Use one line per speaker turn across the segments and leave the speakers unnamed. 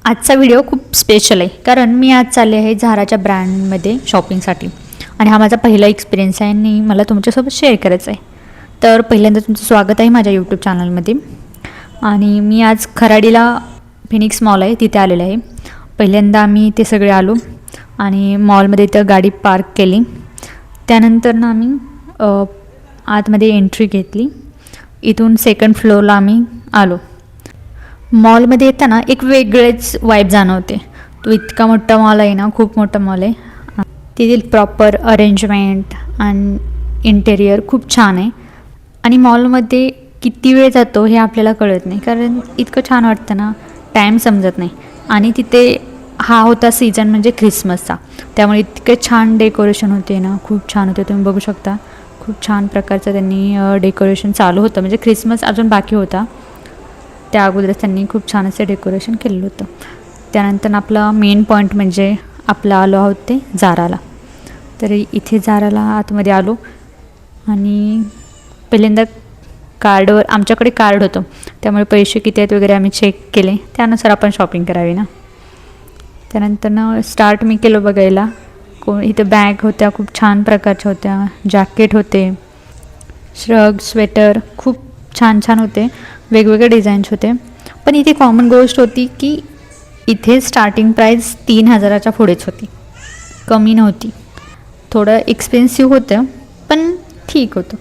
आजचा व्हिडिओ खूप स्पेशल आहे कारण मी आज चालले आहे झाराच्या ब्रँडमध्ये शॉपिंगसाठी आणि हा माझा पहिला एक्सपिरियन्स आहे आणि मला तुमच्यासोबत शेअर करायचा आहे. तर पहिल्यांदा तुमचं स्वागत आहे माझ्या यूट्यूब चॅनलमध्ये. आणि मी आज खराडीला फिनिक्स मॉल आहे तिथे आलेलं आहे. पहिल्यांदा आम्ही ते सगळे आलो आणि मॉलमध्ये इथं गाडी पार्क केली. त्यानंतर ना आम्ही आतमध्ये एंट्री घेतली. इथून सेकंड फ्लोअरला आम्ही आलो. मॉलमध्ये येताना एक वेगळेच वाईब जाणवते. तो इतका मोठा मॉल आहे ना, खूप मोठा मॉल आहे. तेथील प्रॉपर अरेंजमेंट आणि इंटेरियर खूप छान आहे. आणि मॉलमध्ये किती वेळ जातो हे आपल्याला कळत नाही कारण इतकं छान वाटतं ना, टाईम समजत नाही. आणि तिथे हा होता सीझन म्हणजे ख्रिसमसचा, त्यामुळे इतके छान डेकोरेशन होते ना, खूप छान होते. तुम्ही बघू शकता खूप छान प्रकारचं त्यांनी डेकोरेशन चालू होतं. म्हणजे ख्रिसमस अजून बाकी होता, त्या अगोदरच त्यांनी खूप छान असं डेकोरेशन केलेलं होतं. त्यानंतर आपला मेन पॉईंट म्हणजे आपलं आलो आहोत ते झाराला. तर इथे झाराला आतमध्ये आलो आणि पहिल्यांदा कार्डवर आमच्याकडे कार्ड होतं, त्यामुळे पैसे किती आहेत वगैरे आम्ही चेक केले, त्यानुसार आपण शॉपिंग करावी ना. त्यानंतर स्टार्ट मी केलं बघायला. इथं बॅग होत्या, खूप छान प्रकारच्या होत्या, जॅकेट होते, श्रग, स्वेटर खूप छान छान होते, वेगवेगळे डिझाईन्स होते. पण इथे कॉमन गोष्ट होती की इथे स्टार्टिंग प्राईस 3,000च्या पुढेच होती, कमी नव्हती. थोडं एक्सपेन्सिव्ह होतं पण ठीक होतं.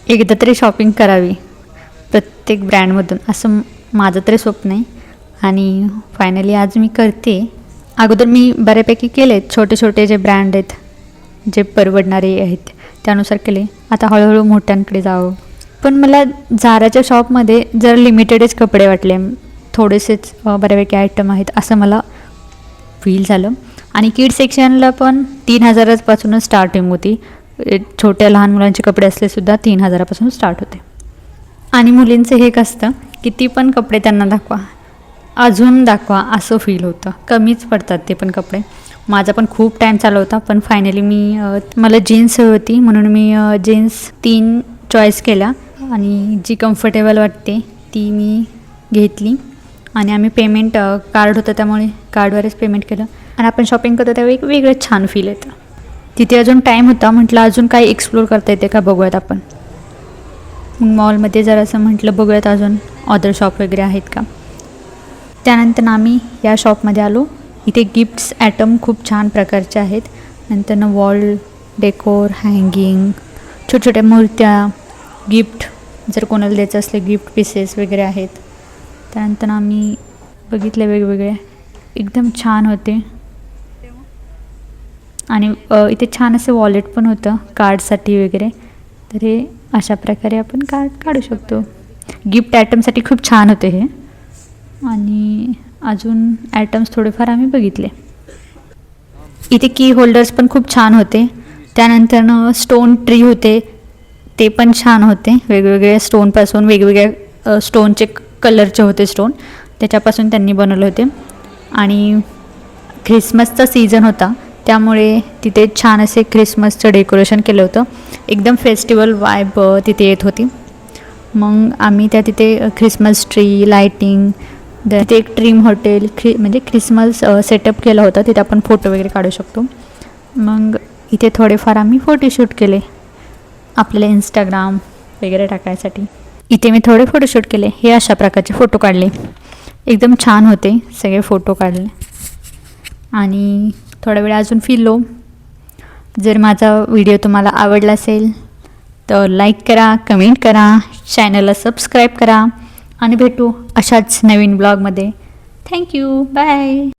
एकदा तरी शॉपिंग करावी प्रत्येक ब्रँडमधून, असं माझं तरी स्वप्न आहे. आणि फायनली आज मी करते. अगोदर मी बऱ्यापैकी केले, छोटे छोटे जे ब्रँड आहेत जे परवडणारे आहेत त्यानुसार केले. आता हळूहळू मोठ्यांकडे जावं. पण मला झाराच्या शॉपमध्ये जर लिमिटेडच कपडे वाटले, थोडेसेच बऱ्यापैकी आयटम आहेत असं मला फील झालं. आणि किड सेक्शनला पण 3,000पासूनच स्टार्टिंग होती. छोट्या लहान मुलांचे कपडे असलेसुद्धा 3,000पासून स्टार्ट होते. आणि मुलींचं हे एक असतं, किती पण कपडे त्यांना दाखवा, अजून दाखवा असं फील होतं. कमीच पडतात ते पण कपडे. माझा पण खूप टाईम चालू होता, पण फायनली मला जीन्स हवी होती म्हणून मी जीन्स 3 चॉईस केल्या आणि जी कम्फर्टेबल वाटते ती मी घेतली. आणि आम्ही पेमेंट कार्ड होतं त्यामुळे कार्डवरच पेमेंट केलं. आणि आपण शॉपिंग करतो त्यावेळी एक वेगळं छान फील येतं. तिथे अजून टाईम होता, म्हटलं अजून काही एक्सप्लोर करता येते का बघूयात आपण. मॉलमध्ये जर असं म्हटलं बघूयात अजून अदर शॉप वगैरे आहेत का. त्यानंतर आम्ही या शॉपमध्ये आलो. इथे गिफ्ट्स ॲटम खूप छान प्रकारचे आहेत. नंतर वॉल डेकोर, हँगिंग, छोट्या छोट्या मूर्त्या, गिफ्ट जर कोणाला द्यायचं असले गिफ्ट पीसेस वगैरे आहेत. त्यानंतर आम्ही बघितले वेगवेगळे, एकदम छान होते. आणि इथे छान असं वॉलेट पण होतं कार्डसाठी वगैरे. तर हे अशा प्रकारे आपण कार्ड काढू शकतो. गिफ्ट आयटमसाठी खूप छान होते हे. आणि अजून आयटम्स थोडेफार आम्ही बघितले. इथे की होल्डर्स पण खूप छान होते. त्यानंतर स्टोन ट्री होते, ते पण छान होते. वेगवेगळ्या स्टोनपासून, वेगवेगळ्या स्टोनचे कलरचे होते स्टोन, त्याच्यापासून त्यांनी बनवले होते. आणि ख्रिसमसचा सीझन होता त्यामुळे तिथे छान असे ख्रिसमसचं डेकोरेशन केलं होतं. एकदम फेस्टिवल वाईब तिथे येत होती. मग आम्ही तिथे ख्रिसमस ट्री, लाईटिंग, तिथे एक ड्रीम हॉटेल म्हणजे ख्रिसमस सेटअप केला होता, तिथे आपण फोटो वगैरे काढू शकतो. मग इथे थोडेफार आम्ही फोटोशूट केले आपल्याला इंस्टाग्राम वगैरे टाकायसाठी. इथे मी थोडे फोटोशूट केले. हे अशा प्रकारचे फोटो काढले, एकदम छान होते सगळे फोटो काढले. आणि थोडा वेळ अजून फिरलो. जर माझा व्हिडिओ तुम्हाला आवडला असेल तर लाईक करा, कमेंट करा, चॅनलला सबस्क्राईब करा आणि भेटू अशाच नवीन ब्लॉगमध्ये. Thank you, bye.